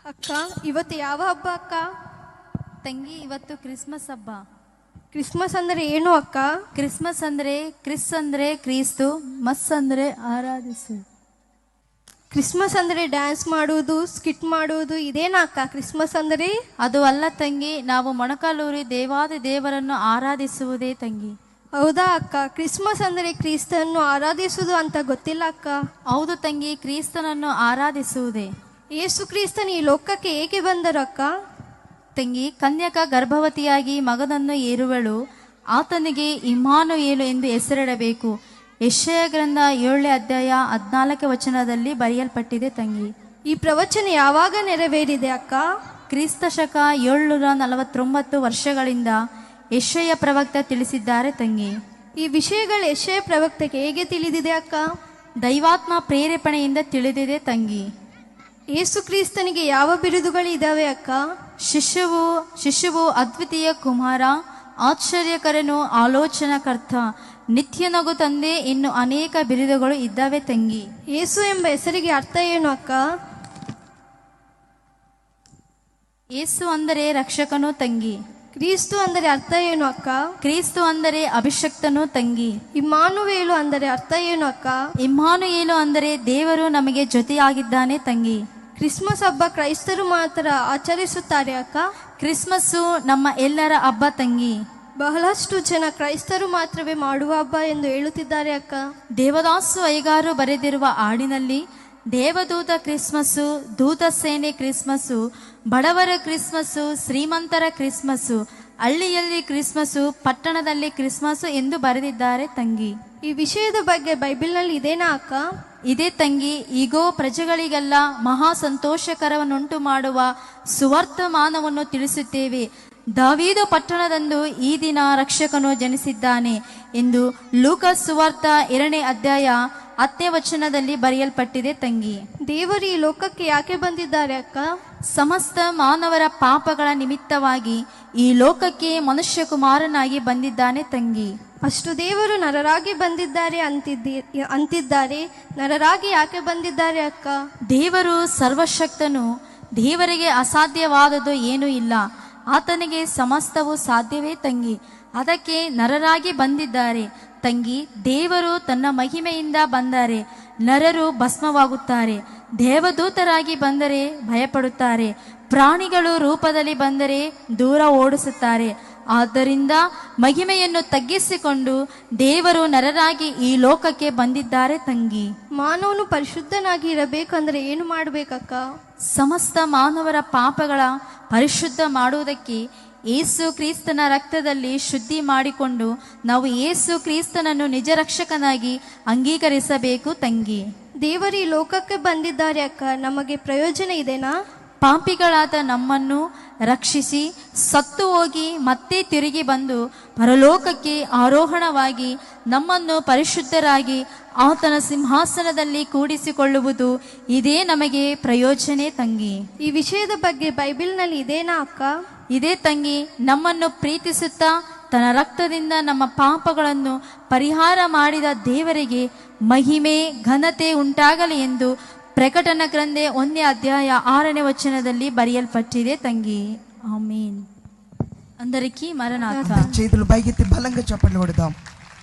ಅಕ್ಕ, ಇವತ್ತು ಯಾವ ಹಬ್ಬ ಅಕ್ಕ? ತಂಗಿ, ಇವತ್ತು ಕ್ರಿಸ್ಮಸ್ ಹಬ್ಬ. ಕ್ರಿಸ್ಮಸ್ ಅಂದ್ರೆ ಏನು ಅಕ್ಕ? ಕ್ರಿಸ್ಮಸ್ ಅಂದ್ರೆ ಕ್ರಿಸ್ ಅಂದ್ರೆ ಕ್ರಿಸ್ತು, ಮಸ್ ಅಂದ್ರೆ ಆರಾಧಿಸು. ಕ್ರಿಸ್ಮಸ್ ಅಂದ್ರೆ ಡ್ಯಾನ್ಸ್ ಮಾಡುವುದು, ಸ್ಕಿಟ್ ಮಾಡುವುದು, ಇದೇನಾ ಅಕ್ಕ ಕ್ರಿಸ್ಮಸ್ ಅಂದ್ರೆ? ಅದು ಅಲ್ಲ ತಂಗಿ, ನಾವು ಮೊಣಕಾಲೂರಿ ದೇವಾದಿ ದೇವರನ್ನು ಆರಾಧಿಸುವುದೇ ತಂಗಿ. ಹೌದಾ ಅಕ್ಕ? ಕ್ರಿಸ್ಮಸ್ ಅಂದ್ರೆ ಕ್ರಿಸ್ತನನ್ನು ಆರಾಧಿಸುವುದು ಅಂತ ಗೊತ್ತಿಲ್ಲ ಅಕ್ಕ. ಹೌದು ತಂಗಿ, ಕ್ರಿಸ್ತನನ್ನು ಆರಾಧಿಸುವುದೇ. ಯೇಸು ಕ್ರಿಸ್ತನ ಈ ಲೋಕಕ್ಕೆ ಏಕೆ ಬಂದರು ಅಕ್ಕ? ತಂಗಿ, ಕನ್ಯಕ ಗರ್ಭವತಿಯಾಗಿ ಮಗನನ್ನು ಏರುವಳು, ಆತನಿಗೆ ಇಮ್ಮಾನುಯೇಲು ಎಂದು ಹೆಸರಿಡಬೇಕು. ಯೆಶಾಯ ಗ್ರಂಥ 7ನೇ ಅಧ್ಯಾಯ 14ನೇ ವಚನದಲ್ಲಿ ಬರೆಯಲ್ಪಟ್ಟಿದೆ ತಂಗಿ. ಈ ಪ್ರವಚನ ಯಾವಾಗ ನೆರವೇರಿದೆ ಅಕ್ಕ? ಕ್ರಿಸ್ತ ಶಕ 749 ವರ್ಷಗಳಿಂದ ಯೆಶಾಯ ಪ್ರವಕ್ತ ತಿಳಿಸಿದ್ದಾರೆ ತಂಗಿ. ಈ ವಿಷಯಗಳು ಯೆಶಾಯ ಪ್ರವಕ್ತಕ್ಕೆ ಹೇಗೆ ತಿಳಿದಿದೆ ಅಕ್ಕ? ದೈವಾತ್ಮ ಪ್ರೇರೇಪಣೆಯಿಂದ ತಿಳಿದಿದೆ ತಂಗಿ. ಯೇಸು ಕ್ರಿಸ್ತನಿಗೆ ಯಾವ ಬಿರುದುಗಳು ಇದಾವೆ ಅಕ್ಕ? ಶಿಶುವು ಅದ್ವಿತೀಯ ಕುಮಾರ, ಆಶ್ಚರ್ಯಕರನು, ಆಲೋಚನಾಕರ್ತ, ನಿತ್ಯ ನಗು ತಂದೆ, ಇನ್ನು ಅನೇಕ ಬಿರುದುಗಳು ಇದ್ದಾವೆ ತಂಗಿ. ಯೇಸು ಎಂಬ ಹೆಸರಿಗೆ ಅರ್ಥ ಏನು ಅಕ್ಕ? ಯೇಸು ಅಂದರೆ ರಕ್ಷಕನು ತಂಗಿ. ಕ್ರಿಸ್ತು ಅಂದರೆ ಅರ್ಥ ಏನು ಅಕ್ಕ? ಕ್ರಿಸ್ತು ಅಂದರೆ ಅಭಿಷಕ್ತನು ತಂಗಿ. ಇಮ್ಮಾನುವೇಲು ಅಂದರೆ ಅರ್ಥ ಏನು ಅಕ್ಕ? ಇಮ್ಮಾನುಯೇಲು ಅಂದರೆ ದೇವರು ನಮಗೆ ಜೊತೆಯಾಗಿದ್ದಾನೆ ತಂಗಿ. ಕ್ರಿಸ್ಮಸ್ ಹಬ್ಬ ಕ್ರೈಸ್ತರು ಮಾತ್ರ ಆಚರಿಸುತ್ತಾರೆ ಅಕ್ಕ? ಕ್ರಿಸ್ಮಸ್ಸು ನಮ್ಮ ಎಲ್ಲರ ಹಬ್ಬ ತಂಗಿ. ಬಹಳಷ್ಟು ಜನ ಕ್ರೈಸ್ತರು ಮಾತ್ರವೇ ಮಾಡುವ ಹಬ್ಬ ಎಂದು ಹೇಳುತ್ತಿದ್ದಾರೆ ಅಕ್ಕ. ದೇವದಾಸು ಐಗಾರು ಬರೆದಿರುವ ಹಾಡಿನಲ್ಲಿ ದೇವದೂತ ಕ್ರಿಸ್ಮಸ್ಸು, ದೂತ ಸೇನೆ ಕ್ರಿಸ್ಮಸ್ಸು, ಬಡವರ ಕ್ರಿಸ್ಮಸ್ಸು, ಶ್ರೀಮಂತರ ಕ್ರಿಸ್ಮಸ್ಸು, ಹಳ್ಳಿಯಲ್ಲಿ ಕ್ರಿಸ್ಮಸ್ಸು, ಪಟ್ಟಣದಲ್ಲಿ ಕ್ರಿಸ್ಮಸ್ಸು ಎಂದು ಬರೆದಿದ್ದಾರೆ ತಂಗಿ. ಈ ವಿಷಯದ ಬಗ್ಗೆ ಬೈಬಲ್ನಲ್ಲಿ ಇದೇನಾ ಅಕ್ಕ? ಇದೇ ತಂಗಿ. ಈಗೋ ಪ್ರಜೆಗಳಿಗೆಲ್ಲ ಮಹಾ ಸಂತೋಷಕರವನ್ನುಂಟು ಮಾಡುವ ಸುವರ್ತಮಾನವನ್ನು ತಿಳಿಸುತ್ತೇವೆ. ದಾವೀದ ಪಟ್ಟಣದಂದು ಈ ದಿನ ರಕ್ಷಕನು ಜನಿಸಿದ್ದಾನೆ ಎಂದು ಲೂಕಾಸ್ ಸುವಾರ್ತ 2ನೇ ಅಧ್ಯಾಯ 10ನೇ ವಚನದಲ್ಲಿ ಬರೆಯಲ್ಪಟ್ಟಿದೆ ತಂಗಿ. ದೇವರು ಈ ಲೋಕಕ್ಕೆ ಯಾಕೆ ಬಂದಿದ್ದಾರೆ ಅಕ್ಕ? ಸಮಸ್ತ ಮಾನವರ ಪಾಪಗಳ ನಿಮಿತ್ತವಾಗಿ ಈ ಲೋಕಕ್ಕೆ ಮನುಷ್ಯ ಕುಮಾರನಾಗಿ ಬಂದಿದ್ದಾನೆ ತಂಗಿ. ಅಷ್ಟು ದೇವರು ನರರಾಗಿ ಬಂದಿದ್ದಾರೆ ಅಂತಿದ್ದಾರೆ. ನರರಾಗಿ ಯಾಕೆ ಬಂದಿದ್ದಾರೆ ಅಕ್ಕ? ದೇವರು ಸರ್ವಶಕ್ತನು. ದೇವರಿಗೆ ಅಸಾಧ್ಯವಾದದ್ದು ಏನೂ ಇಲ್ಲ. ಆತನಿಗೆ ಸಮಸ್ತವು ಸಾಧ್ಯವೇ ತಂಗಿ. ಅದಕ್ಕೆ ನರರಾಗಿ ಬಂದಿದ್ದಾರೆ ತಂಗಿ. ದೇವರು ತನ್ನ ಮಹಿಮೆಯಿಂದ ಬಂದರೆ ನರರು ಭಸ್ಮವಾಗುತ್ತಾರೆ. ದೇವದೂತರಾಗಿ ಬಂದರೆ ಭಯಪಡುತ್ತಾರೆ. ಪ್ರಾಣಿಗಳು ರೂಪದಲ್ಲಿ ಬಂದರೆ ದೂರ ಓಡಿಸುತ್ತಾರೆ. ಆದ್ದರಿಂದ ಮಹಿಮೆಯನ್ನು ತಗ್ಗಿಸಿಕೊಂಡು ದೇವರು ನರರಾಗಿ ಈ ಲೋಕಕ್ಕೆ ಬಂದಿದ್ದಾರೆ ತಂಗಿ. ಮಾನವನು ಪರಿಶುದ್ಧನಾಗಿ ಇರಬೇಕಂದ್ರೆ ಏನು ಮಾಡಬೇಕಕ್ಕ? ಸಮಸ್ತ ಮಾನವರ ಪಾಪಗಳ ಪರಿಶುದ್ಧ ಮಾಡುವುದಕ್ಕೆ ಯೇಸು ಕ್ರಿಸ್ತನ ರಕ್ತದಲ್ಲಿ ಶುದ್ಧಿ ಮಾಡಿಕೊಂಡು ನಾವು ಯೇಸು ಕ್ರಿಸ್ತನನ್ನು ನಿಜ ರಕ್ಷಕನಾಗಿ ಅಂಗೀಕರಿಸಬೇಕು ತಂಗಿ. ದೇವರು ಈ ಲೋಕಕ್ಕೆ ಬಂದಿದ್ದಾರೆ ಅಕ್ಕ, ನಮಗೆ ಪ್ರಯೋಜನ ಇದೆನಾ? ಪಾಪಿಗಳಾದ ನಮ್ಮನ್ನು ರಕ್ಷಿಸಿ ಸತ್ತು ಹೋಗಿ ಮತ್ತೆ ತಿರುಗಿ ಬಂದು ಪರಲೋಕಕ್ಕೆ ಆರೋಹಣವಾಗಿ ನಮ್ಮನ್ನು ಪರಿಶುದ್ಧರಾಗಿ ಆತನ ಸಿಂಹಾಸನದಲ್ಲಿ ಕೂಡಿಸಿಕೊಳ್ಳುವುದು ಇದೇ ನಮಗೆ ಪ್ರಯೋಜನ ತಂಗಿ. ಈ ವಿಷಯದ ಬಗ್ಗೆ ಬೈಬಲ್ನಲ್ಲಿ ಇದೇನಾ ಅಕ್ಕ? ಇದೇ ತಂಗಿ. ನಮ್ಮನ್ನು ಪ್ರೀತಿಸುತ್ತಾ ತನ್ನ ರಕ್ತದಿಂದ ನಮ್ಮ ಪಾಪಗಳನ್ನು ಪರಿಹಾರ ಮಾಡಿದ ದೇವರಿಗೆ ಮಹಿಮೆ ಘನತೆ ಉಂಟಾಗಲಿ ಎಂದು ಪ್ರಕಟಣಾ ಗ್ರಂಥ 1ನೇ ಅಧ್ಯಾಯ 6ನೇ వచనದಲ್ಲಿ బరియల్పట్టిదే ತಂಗಿ. ఆమేన్. అందరికీ మరణాత. చేతులు పైకెత్తి బలంగా చప్పట్లు కొడదాం.